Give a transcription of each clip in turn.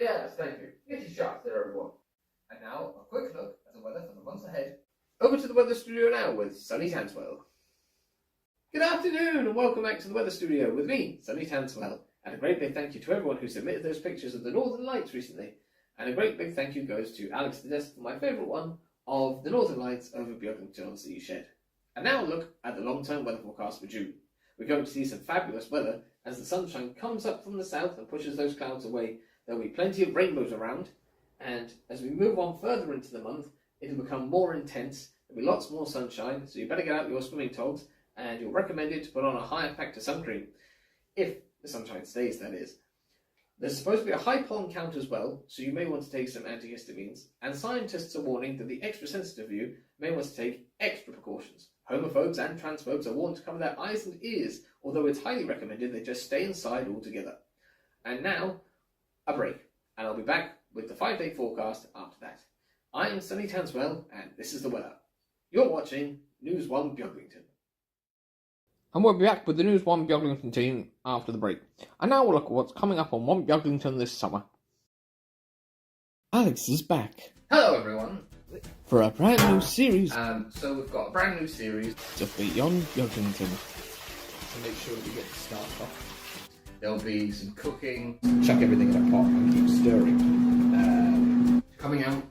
Yes, thank you. Get your shots there, everyone. And now, a quick look at the weather for the months ahead. Over to the weather studio now with Sunny Tanswell. Good afternoon and welcome back to the weather studio with me, Sunny Tanswell. And a great big thank you to everyone who submitted those pictures of the Northern Lights recently. And a great big thank you goes to Alex the Desk for my favourite one of the Northern Lights over Beaglington-On-Sea shed. And now a look at the long-term weather forecast for June. We're going to see some fabulous weather as the sunshine comes up from the south and pushes those clouds away. There'll be plenty of rainbows around, and as we move on further into the month, it'll become more intense. There'll be lots more sunshine, so you better get out your swimming togs, and you're recommended to put on a higher factor sun cream, if the sunshine stays, that is. There's supposed to be a high pollen count as well, so you may want to take some antihistamines, and scientists are warning that the extra sensitive of you may want to take extra precautions. Homophobes and transphobes are warned to cover their eyes and ears, although it's highly recommended they just stay inside altogether. And now, a break, and I'll be back with the 5-day forecast after that. I'm Sunny Tanswell, and this is the weather. You're watching News 1 Beaglington. And we'll be back with the News 1 Beaglington team after the break. And now we'll look at what's coming up on 1 Beaglington this summer. Alex is back. Hello everyone. For a brand new series. So we've got a brand new series of Beyond Beaglington. to make sure that we get the start off. There'll be some cooking, chuck everything in a pot and keep stirring. Coming out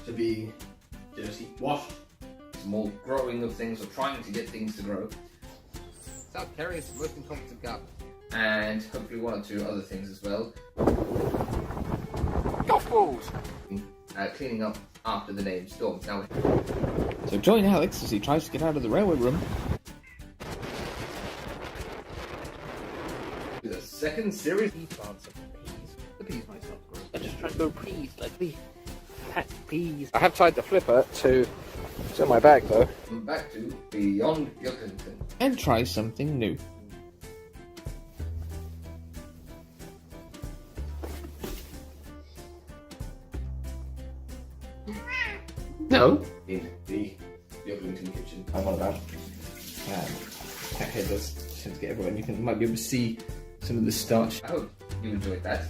to be dirty, washed, some more growing of things or trying to get things to grow. South Kerry is the most incompetent garden. And hopefully one or two other things as well. Golf balls! Cleaning up after the named storm. Now, so join Alex as he tries to get out of the railway room. the second series. Pea plants of peas. The peas might start to grow. I just try to grow peas, like the packed peas. I have tied the flipper to it's in my bag though. I'm back to Beyond Beaglington. And try something new. No. In the Beaglington kitchen. I'm on about. Cat hair does tend to get everywhere, and you might be able to see some of the starch. I hope you enjoyed that.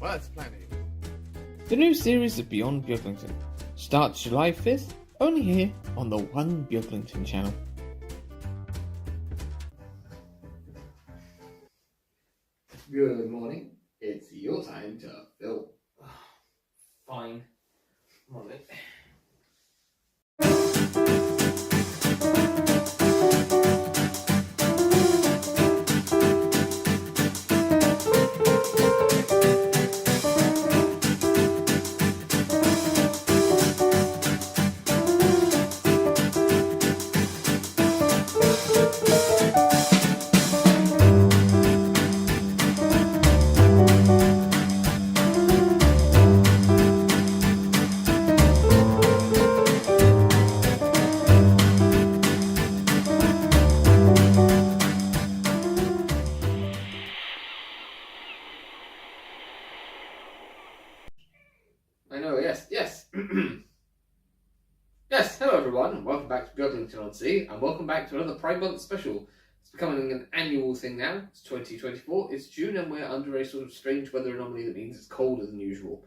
Well, that's plenty. The new series of Beyond Beaglington starts July 5th, only here on the 1 Beaglington channel. Good morning. It's your time to film. Fine. Morning. I know, yes. Yes, hello everyone, welcome back to Beaglington-On-Sea, and welcome back to another Pride Month special. It's becoming an annual thing now. It's 2024, it's June, and we're under a sort of strange weather anomaly that means it's colder than usual.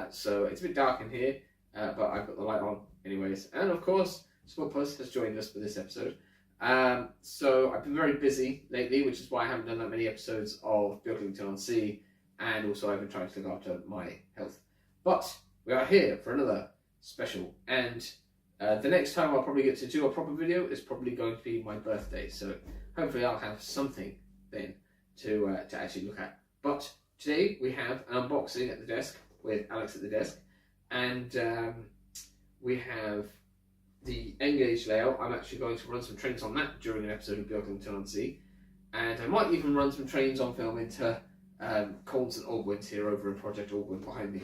So it's a bit dark in here, but I've got the light on anyways. And of course, Small Puss has joined us for this episode. So I've been very busy lately, which is why I haven't done that many episodes of Beaglington-On-Sea, and also I've been trying to look after my health. But we are here for another special, and the next time I'll probably get to do a proper video is probably going to be my birthday, so hopefully I'll have something then to actually look at. But today we have an unboxing at the desk with Alex at the desk, and we have the N-gauge layout. I'm actually going to run some trains on that during an episode of Beaglington-On-Sea, and I might even run some trains on film into Colne St Albans here over in Project Albans behind me.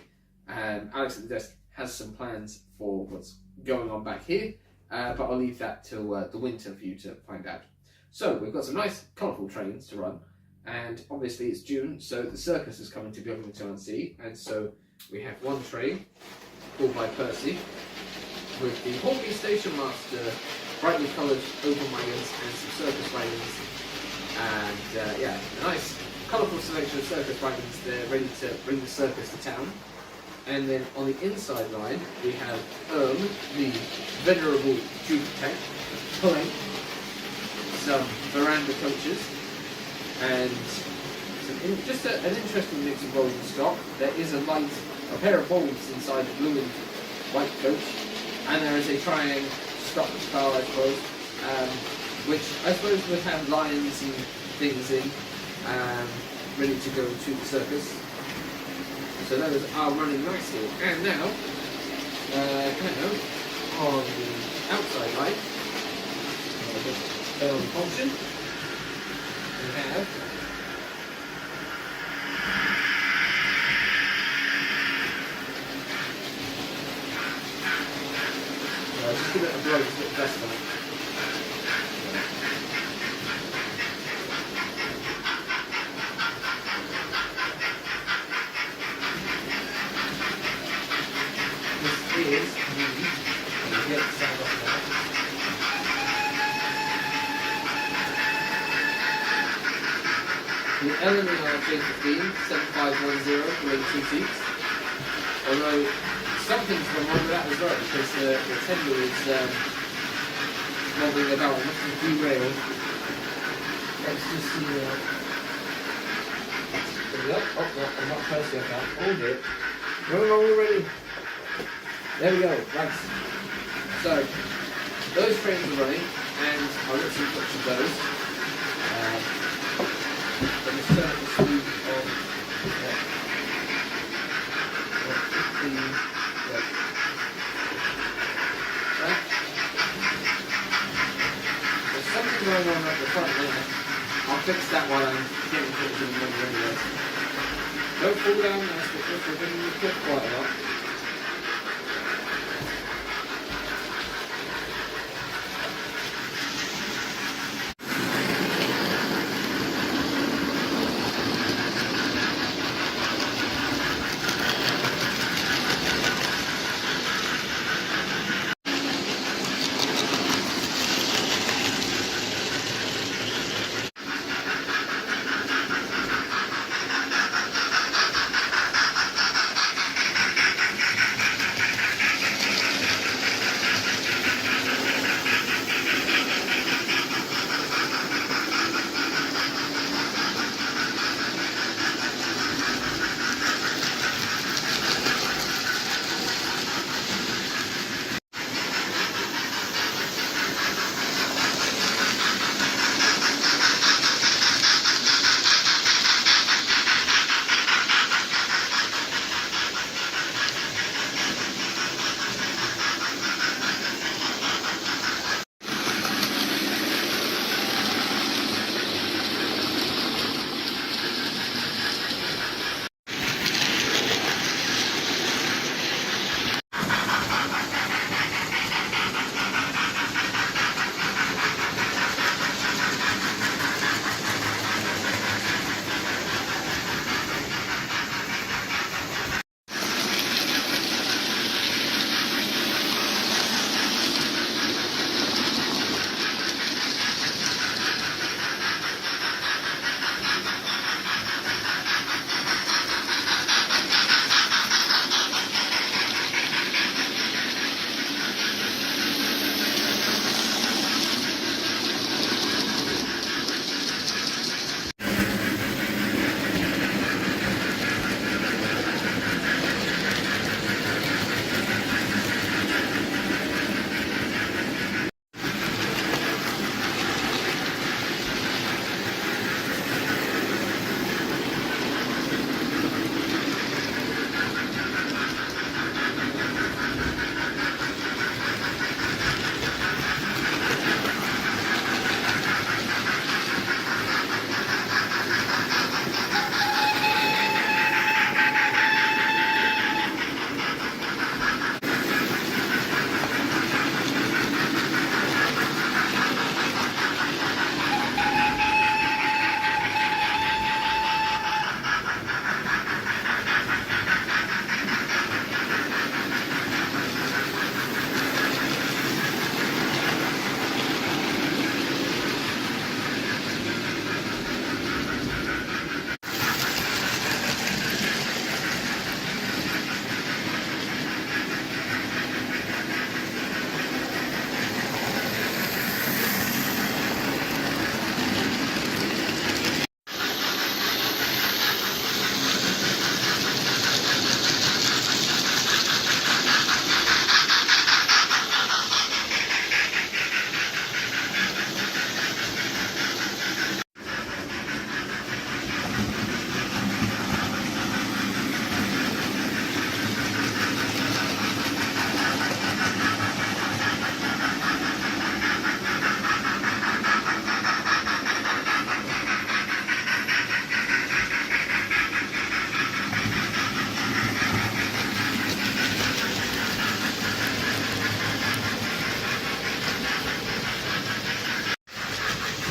Alex at the desk has some plans for what's going on back here, but I'll leave that till the winter for you to find out. So we've got some nice colourful trains to run, and obviously it's June, so the Circus is coming to Beaglington-On-Sea, and so we have one train pulled by Percy with the Hornby Station Master, brightly coloured open wagons and some circus wagons, and yeah, a nice colourful selection of circus wagons there ready to bring the circus to town. And then on the inside line, we have the venerable Duke Tech, pulling some veranda coaches, and just an interesting mix of rolling stock. There is a pair of bulbs inside the blue and white coach, and there is a trying stock car, I suppose, which I suppose would have lions and things in, ready to go to the circus. So those are running nicely. And now, on the outside line, I'll just turn on the function, we have just give it a blow, just a bit of dust on it. Is the get sound off now. The LMER J15 7510 for 82 seats. Although something's gone wrong with that as well, because the tender is wobbling about, looking to derail. Let's just see there we go. Oh no, I'm not close yet now. Hold it. No, we're ready. There we go, right. So, those trains are running, and I'll get some clips of those. Let me turn up the speed on 15. Right. There's something going on at the front there. I'll fix that while I'm getting pictures of the number anyway. Don't fall down, that's what we're doing the clip quite a lot.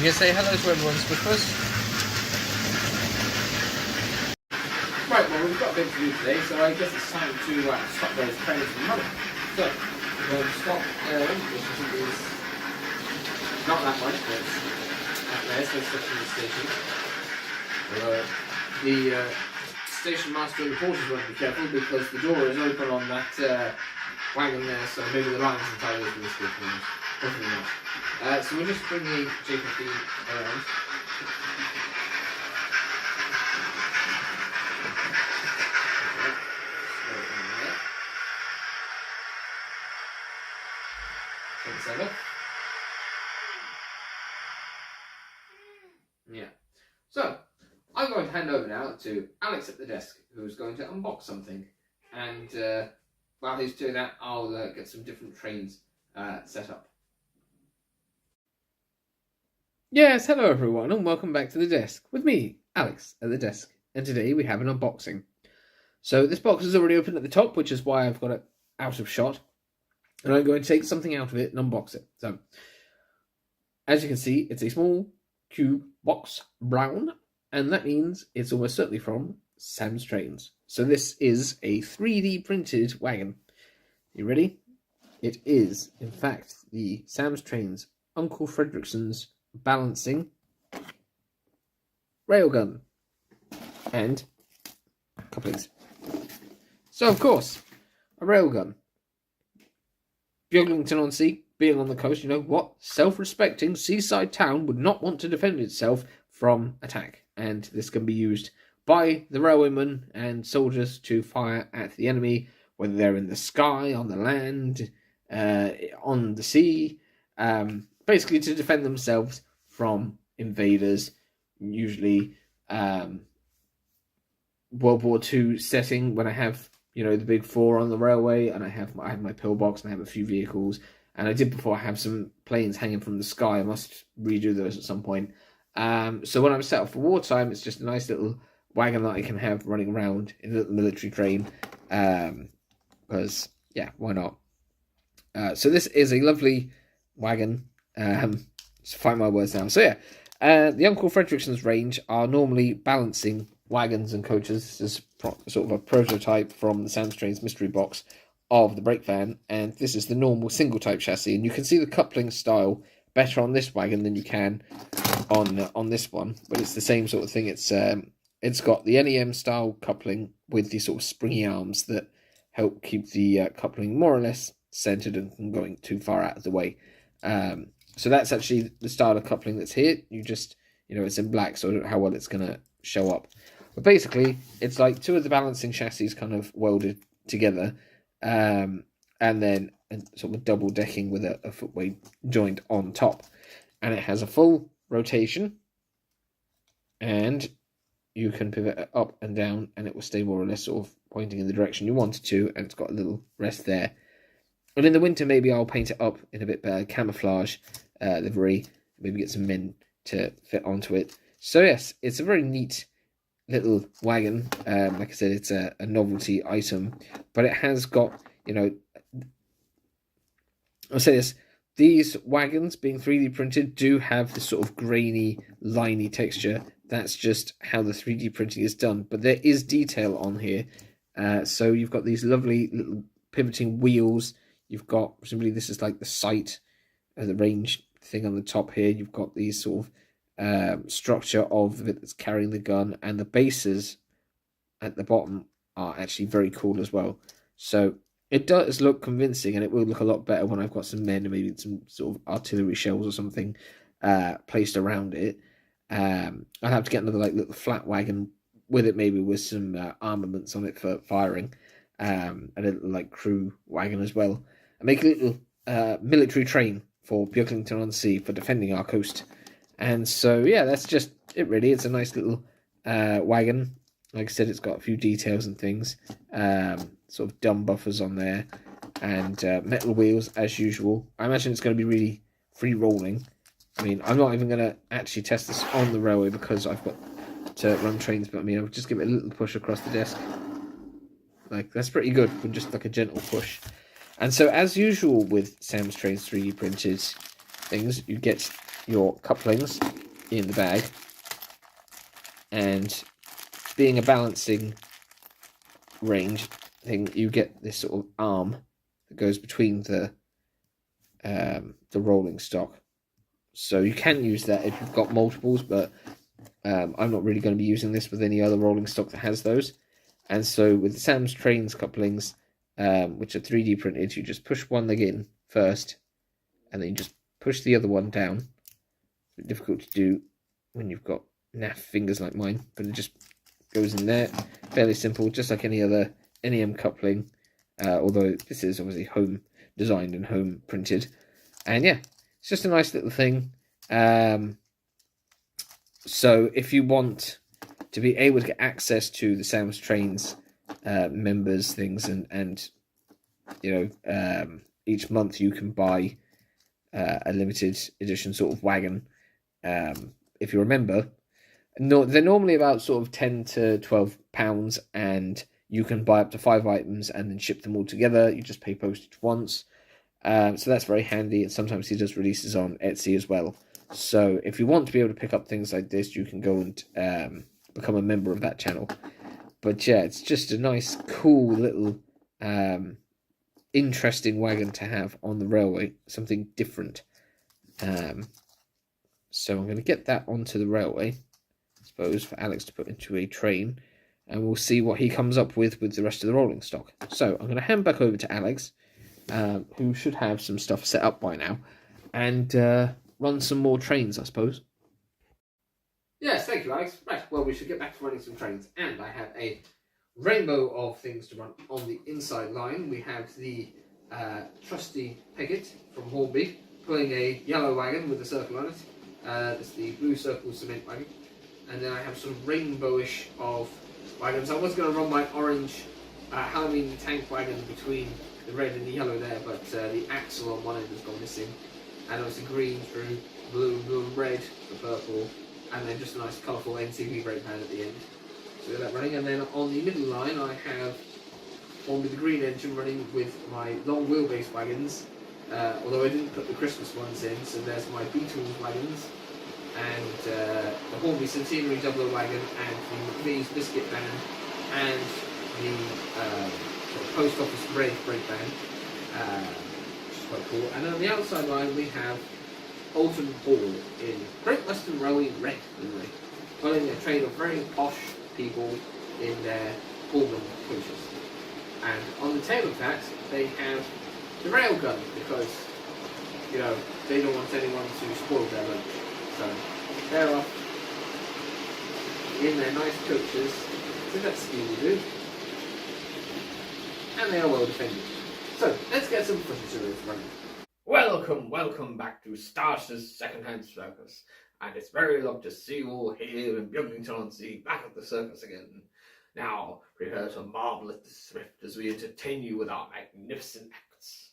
You say hello to everyone, Squishers. Right, well, we've got a bit to do today, so I guess it's time to stop those trains from running. So, we're going to stop which I think is not that much, but it's out there, so it's stuck in the station. The station master and the porters want to be careful because the door is open on that wagon there, so maybe the line's entirely open this week. Definitely not. So we're just bringing J15 around. Yeah. So, I'm going to hand over now to Alex at the desk, who's going to unbox something. And while he's doing that, I'll get some different trains set up. Yes, hello everyone, and welcome back to the desk with me, Alex, at the desk. And today we have an unboxing. So this box is already open at the top, which is why I've got it out of shot. And I'm going to take something out of it and unbox it. So, as you can see, it's a small cube box, brown, and that means it's almost certainly from Sam's Trains. So this is a 3D printed wagon. You ready? It is, in fact, the Sam's Trains Uncle Fredrickson's balancing railgun and couplings. So, of course, a railgun. Beaglington-On-Sea, being on the coast, you know what? Self-respecting seaside town would not want to defend itself from attack. And this can be used by the railwaymen and soldiers to fire at the enemy, whether they're in the sky, on the land, on the sea, basically to defend themselves from invaders, usually World War II setting, when I have, you know, the big four on the railway, and I have my pillbox, and I have a few vehicles, and I did before have some planes hanging from the sky. I must redo those at some point. So when I'm set up for wartime, it's just a nice little wagon that I can have running around in a little military train, because, yeah, why not? So this is a lovely wagon. Just find my words now. So yeah, the Uncle Fredrickson's range are normally balancing wagons and coaches. This is sort of a prototype from the Sam's Trains mystery box of the brake van, and this is the normal single type chassis, and you can see the coupling style better on this wagon than you can on this one, but it's the same sort of thing. It's got the NEM style coupling with the sort of springy arms that help keep the coupling more or less centered and from going too far out of the way. So that's actually the style of coupling that's here. You just, you know, it's in black, so I don't know how well it's going to show up. But basically, it's like two of the balancing chassis kind of welded together, and then sort of double decking with a footway joint on top. And it has a full rotation, and you can pivot it up and down, and it will stay more or less sort of pointing in the direction you want it to, and it's got a little rest there. And in the winter, maybe I'll paint it up in a bit better camouflage livery, maybe get some men to fit onto it. So yes, it's a very neat little wagon. Like I said, it's a novelty item, but it has got, you know, I'll say this, these wagons being 3D printed do have this sort of grainy, liney texture. That's just how the 3D printing is done, but there is detail on here. So you've got these lovely little pivoting wheels. You've got, presumably this is like the sight, the range thing on the top here. You've got these sort of structure of it that's carrying the gun, and the bases at the bottom are actually very cool as well. So it does look convincing, and it will look a lot better when I've got some men and maybe some sort of artillery shells or something placed around it. I'll have to get another like little flat wagon with it, maybe with some armaments on it for firing, and a little like crew wagon as well, and make a little military train for Beaglington-On-Sea for defending our coast. And so yeah, that's just it really. It's a nice little wagon. Like I said, it's got a few details and things, sort of dumb buffers on there, and metal wheels as usual. I imagine it's going to be really free rolling. I mean, I'm not even going to actually test this on the railway because I've got to run trains, but I mean, I'll just give it a little push across the desk. Like, that's pretty good with just like a gentle push. And so, as usual with Sam's Trains 3D printed things, you get your couplings in the bag, and being a balancing range thing, you get this sort of arm that goes between the rolling stock. So you can use that if you've got multiples, but I'm not really going to be using this with any other rolling stock that has those. And so with the Sam's Trains couplings, which are 3D printed, you just push one leg in first, and then you just push the other one down. It's a bit difficult to do when you've got naff fingers like mine, but it just goes in there. Fairly simple, just like any other NEM coupling, although this is obviously home designed and home printed. And yeah, it's just a nice little thing. So if you want to be able to get access to the Sam's Trains members things, and you know, each month you can buy a limited edition sort of wagon. If you remember, they're normally about sort of £10 to £12, and you can buy up to 5 items and then ship them all together. You just pay postage once. So that's very handy, and sometimes he does releases on Etsy as well. So if you want to be able to pick up things like this, you can go and become a member of that channel. But yeah, it's just a nice, cool little, interesting wagon to have on the railway, something different. So I'm going to get that onto the railway, I suppose, for Alex to put into a train, and we'll see what he comes up with the rest of the rolling stock. So I'm going to hand back over to Alex, who should have some stuff set up by now, and run some more trains, I suppose. Yes, thank you, Alex. Right, well, we should get back to running some trains, and I have a rainbow of things to run on the inside line. We have the trusty Peggett from Hornby pulling a yellow wagon with a circle on it. It's the blue circle cement wagon. And then I have sort of rainbowish of wagons. I was going to run my orange Halloween tank wagon between the red and the yellow there, but the axle on one end has gone missing. And obviously green through blue, red for purple, and then just a nice colourful NCV brake pan at the end. So we got that running, and then on the middle line I have one with the green engine running with my long wheelbase wagons, although I didn't put the Christmas ones in, so there's my Beatles wagons, and the Hornby Centenary doubler wagon, and the McVie's biscuit van, and the sort of post office red brake van. Quite cool. And on the outside line we have Alton Hall in Great Western Railway red livery, pulling a train of very posh people in their Pullman coaches. And on the tail of that they have the railgun, because you know they don't want anyone to spoil their lunch. So they're off in their nice coaches. So that's Scooby-Doo, and they are well defended. So, let's get some footage of this running. Welcome back to Starsh's Secondhand Circus. And it's very lovely to see you all here in Beaglington-On-Sea, back at the circus again. Now, prepare to marvel at the thrift as we entertain you with our magnificent acts.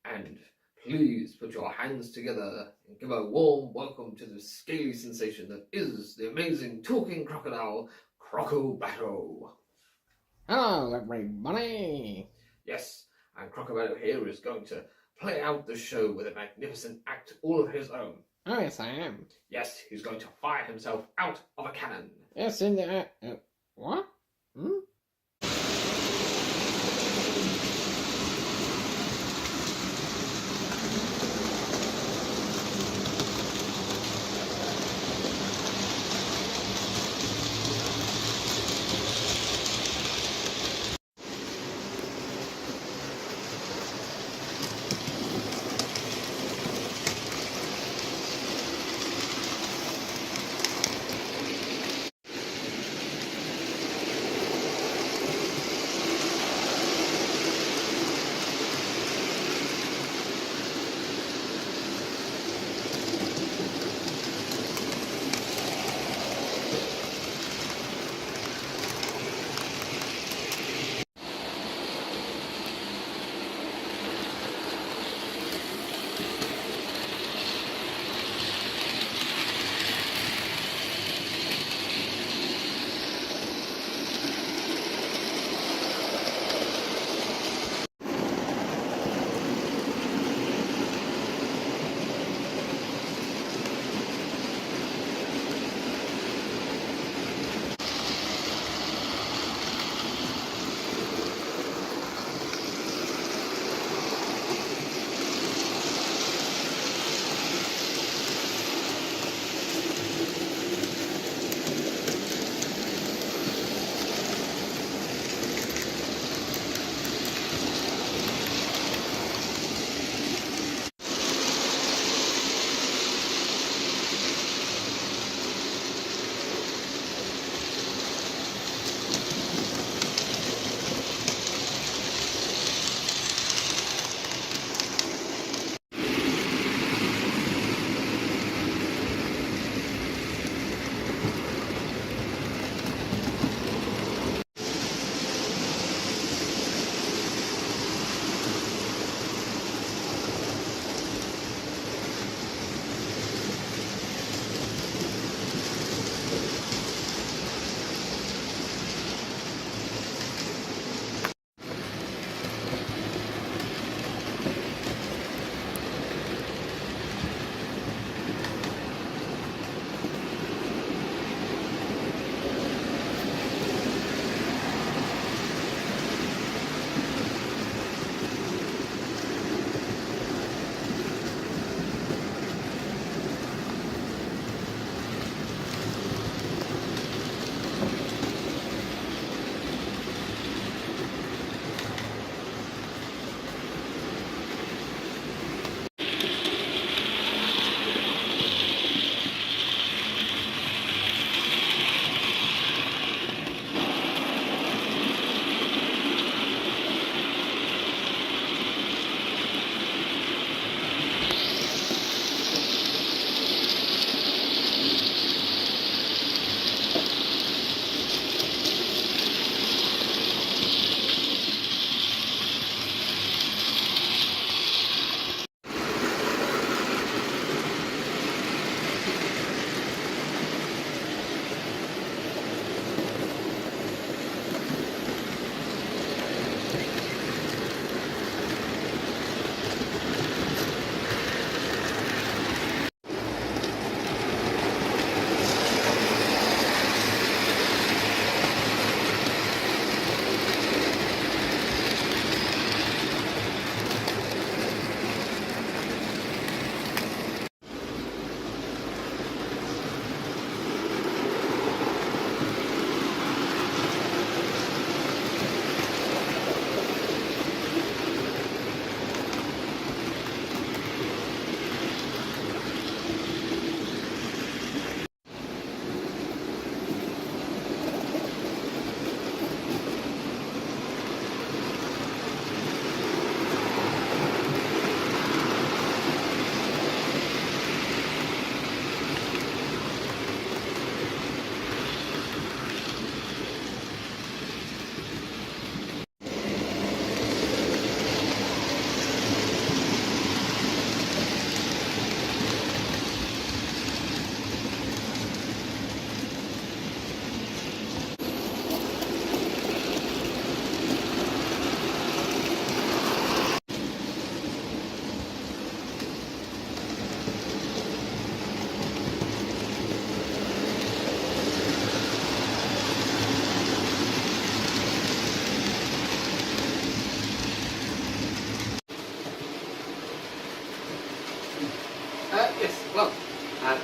And please put your hands together and give a warm welcome to the scaly sensation that is the amazing talking crocodile, Crocobatto. Hello, everybody. Yes. And Crocobatto here is going to play out the show with a magnificent act all of his own. Oh, yes, I am. Yes, he's going to fire himself out of a cannon. Yes, in the... what? Hmm?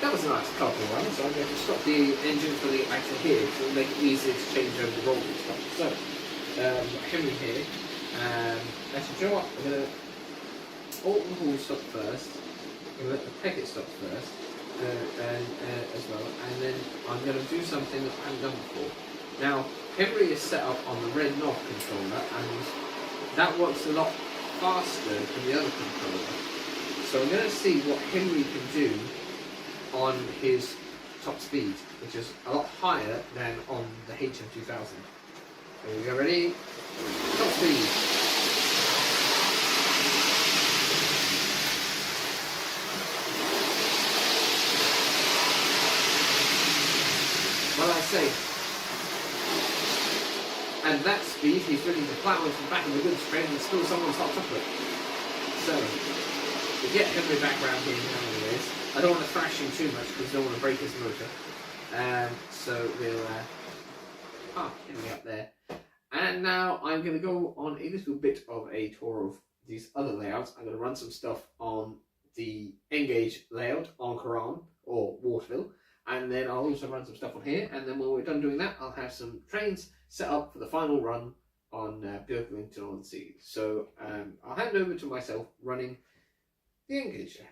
that was a nice colourful one, so I'm going to stop the engine for the actor here, so it'll make it easier to change over the roll and stuff. So, Henry here, actually, do you know what? I'm going to alt the hall stop first, I'm going to let the Peckett stop first, as well, and then I'm going to do something that I haven't done before. Now, Henry is set up on the red knob controller, and that works a lot faster than the other controller. So I'm going to see what Henry can do on his top speed, which is a lot higher than on the HM2000. There we go, ready? Top speed. Well, I say, and that speed, he's willing to plough into the back of the goods train and spill someone's hot chocolate. So, we get Henry back round here now anyways. I don't want to thrash him too much because I don't want to break his motor. So we'll park Henry up there. And now I'm going to go on a little bit of a tour of these other layouts. I'm going to run some stuff on the N-gauge layout on Coran or Waterville. And then I'll also run some stuff on here, and then when we're done doing that, I'll have some trains set up for the final run on Beaglington-On-Sea. So I'll hand over to myself running the N-gauge layout.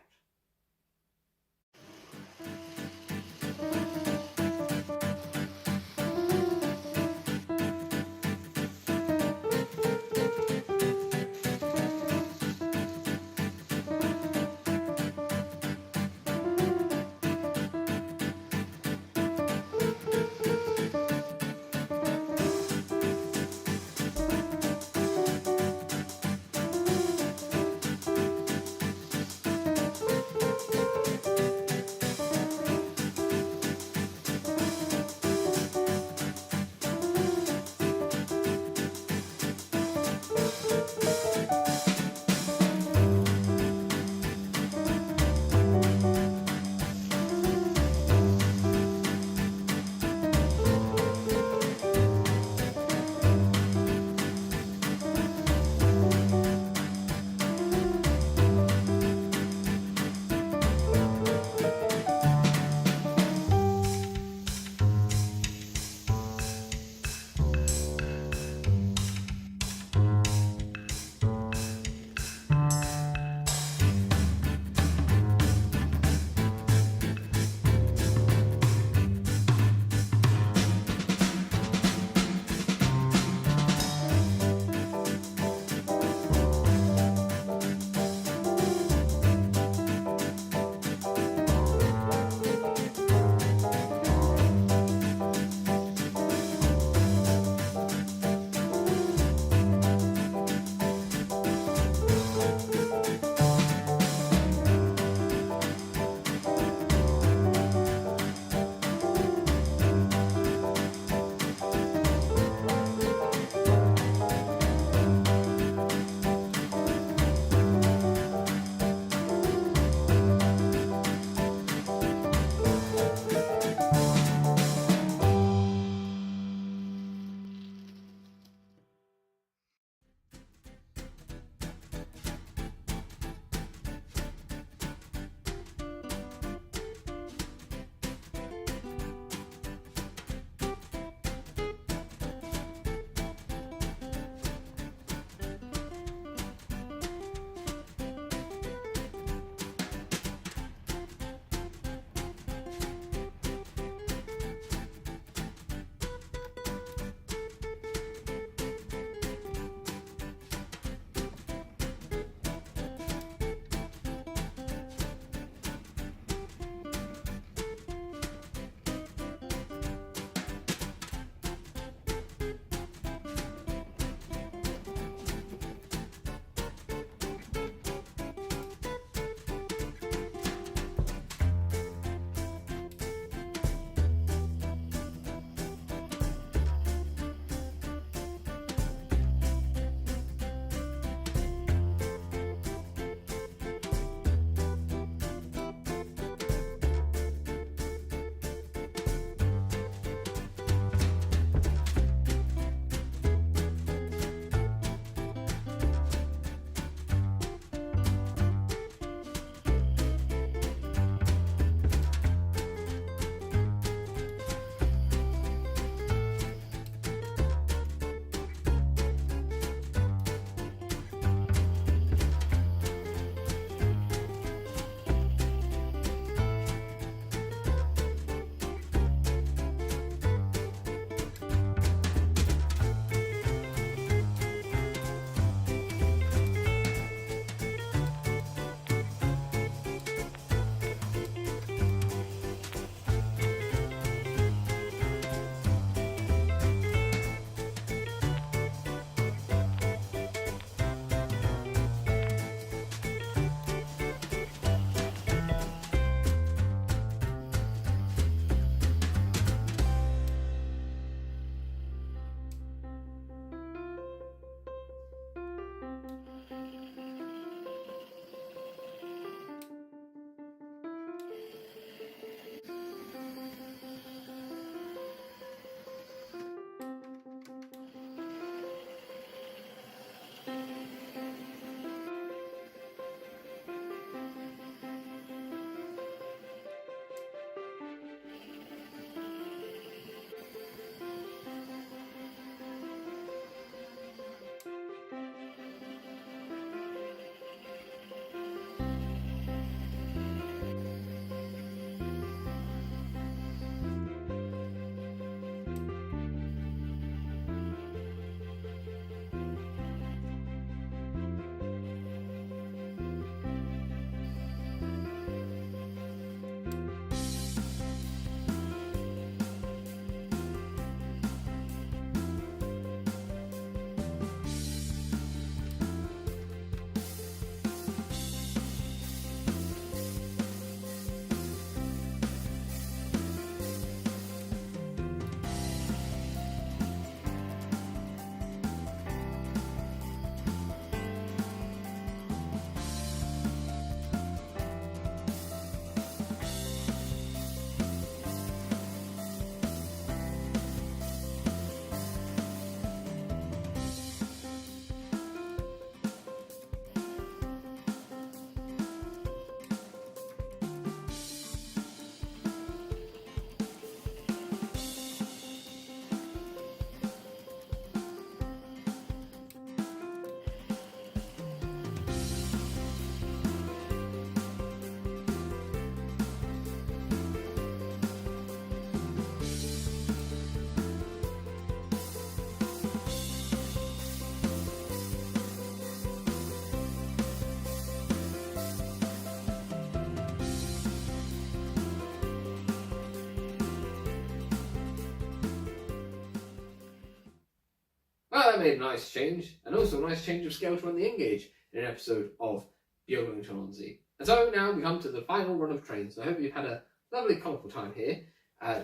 made a nice change, and also a nice change of scale to run the N-gauge in an episode of Beaglington-On-Sea. And so now we come to the final run of trains. I hope you've had a lovely, colourful time here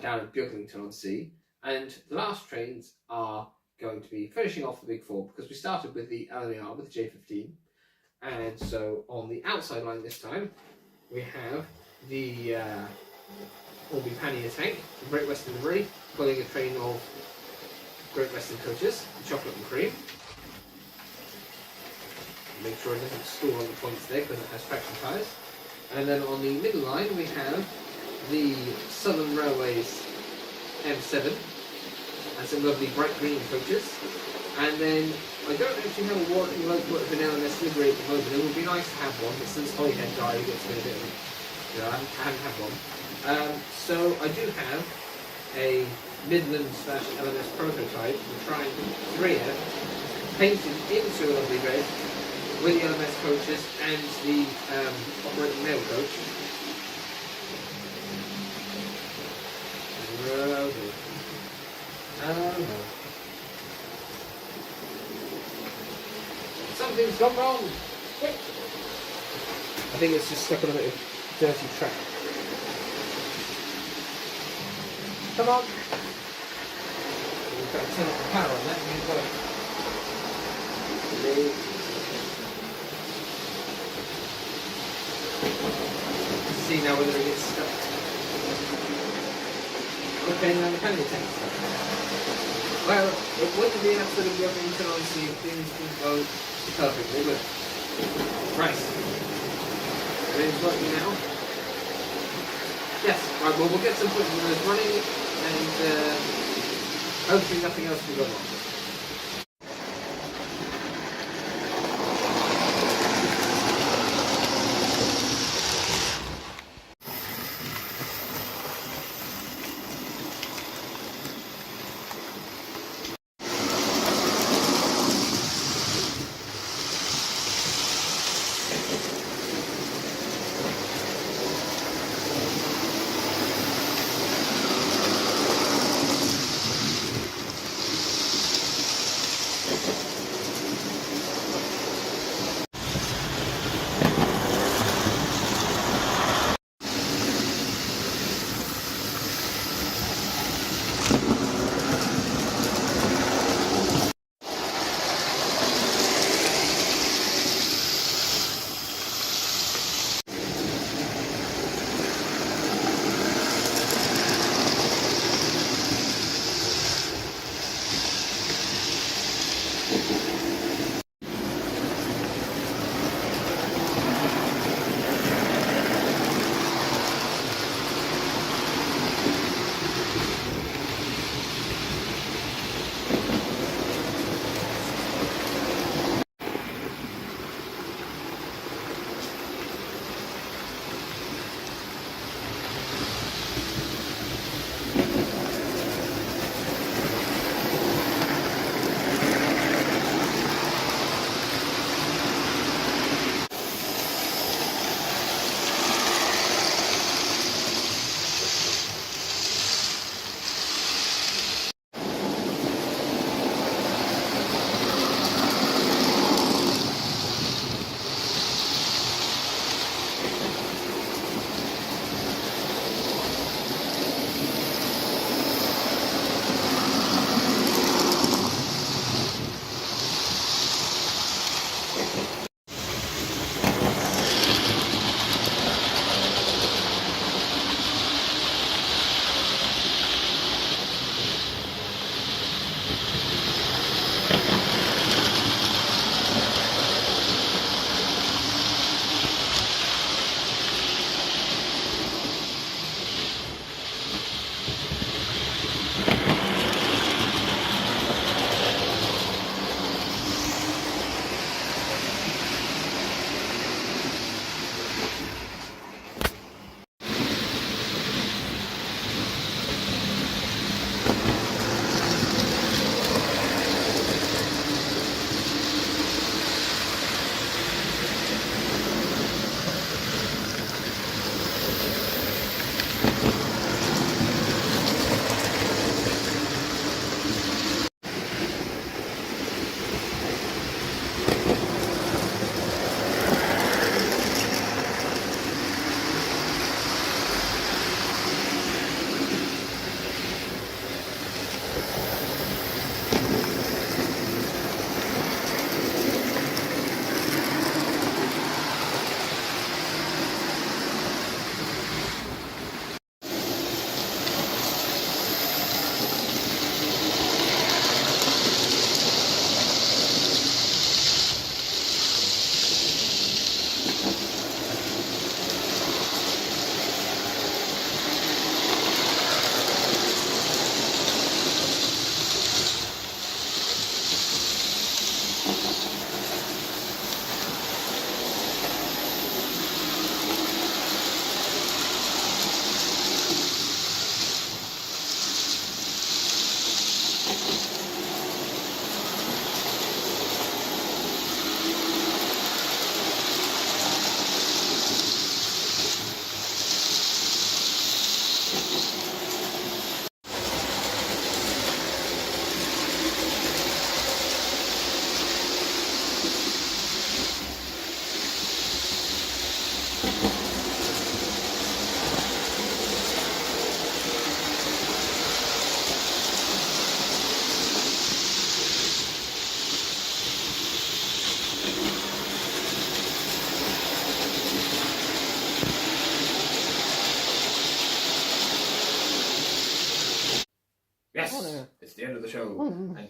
down at Beaglington-On-Sea. And the last trains are going to be finishing off the Big Four, because we started with the LNER with the J15. And so on the outside line this time, we have the Orby Pannier Tank, the Great Western Livery, pulling a train of Great Western coaches, chocolate and cream. Make sure it doesn't store on the points there because it has traction tyres. And then on the middle line we have the Southern Railways M7 and some lovely bright green coaches. And then I don't actually have a working locomotive in LMS livery at the moment. It would be nice to have one, but since Holyhead died, it gets me a bit of I haven't had one. So I do have a Midland/LMS prototype, the Triangle 3F, painted into a lovely red with the LMS coaches and the operating mail coach. Oh no. Something's gone wrong! I think it's just stuck on a bit of dirty track. Come on! We've got to turn off the power on that. We've got to see now whether it gets stuck. Okay, now the panel tank stuck. Well, it wouldn't be an episode of Beaglington-On-Sea if things didn't go perfectly, but right. Everything's working now. Yes, right, well we'll get some footage of those running and hopefully nothing else will go wrong.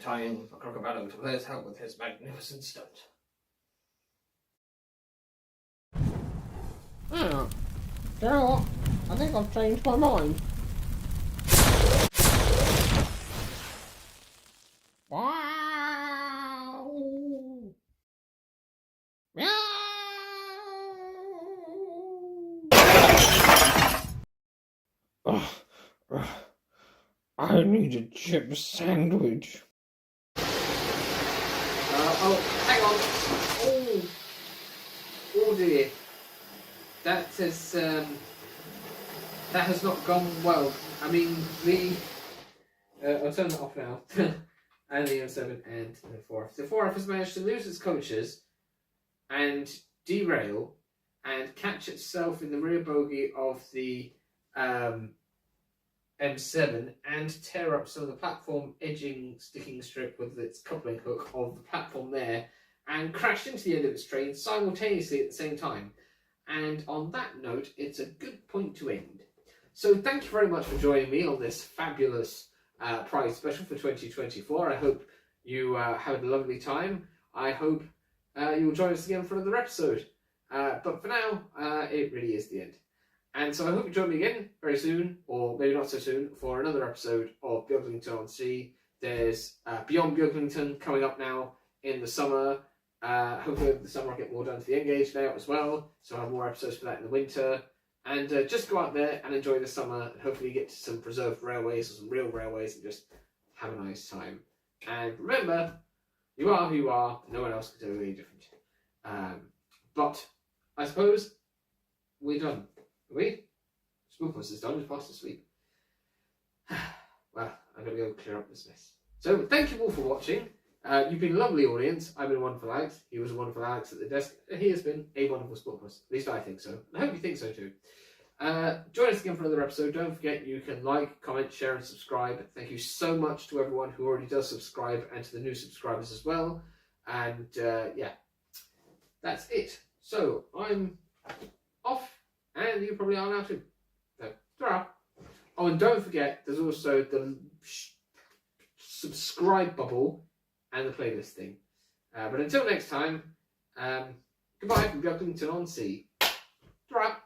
tying a crocodile to Blair's help with his magnificent stunt. Oh, you know what? I think I've changed my mind. Wow! Meow! I need a chip sandwich. Oh, hang on. Oh dear. That has not gone well. I mean, I'll turn that off now. And the M7 and the 4F. The 4F has managed to lose its coaches and derail and catch itself in the rear bogie of the M7 and tear up some of the platform edging sticking strip with its coupling hook of the platform there and crashed into the end of its train simultaneously at the same time. And on that note, it's a good point to end. So thank you very much for joining me on this fabulous prize special for 2024. I hope you had a lovely time. I hope you'll join us again for another episode. But for now, it really is the end. And so I hope you join me again very soon, or maybe not so soon, for another episode of Beaglington-On-Sea. There's Beyond Beaglington coming up now in the summer. Hopefully over the summer I'll get more done to the Engage layout as well, so I'll have more episodes for that in the winter. And just go out there and enjoy the summer, and hopefully get to some preserved railways or some real railways and just have a nice time. And remember, you are who you are, no one else can tell you any different. But I suppose we're done. Are we? Spookmas is done, he's fast asleep. Well, I'm going to go clear up this mess. So thank you all for watching. You've been a lovely audience. I've been a wonderful Alex. He was a wonderful Alex at the desk. He has been a wonderful Spookmas. At least I think so. I hope you think so too. Join us again for another episode. Don't forget you can like, comment, share and subscribe. Thank you so much to everyone who already does subscribe and to the new subscribers as well. And yeah, that's it. So I'm off and you probably are now too. So, ta-ra. Oh, and don't forget there's also the subscribe bubble and the playlist thing. But until next time, goodbye from Beaglington-On-Sea. Ta-ra.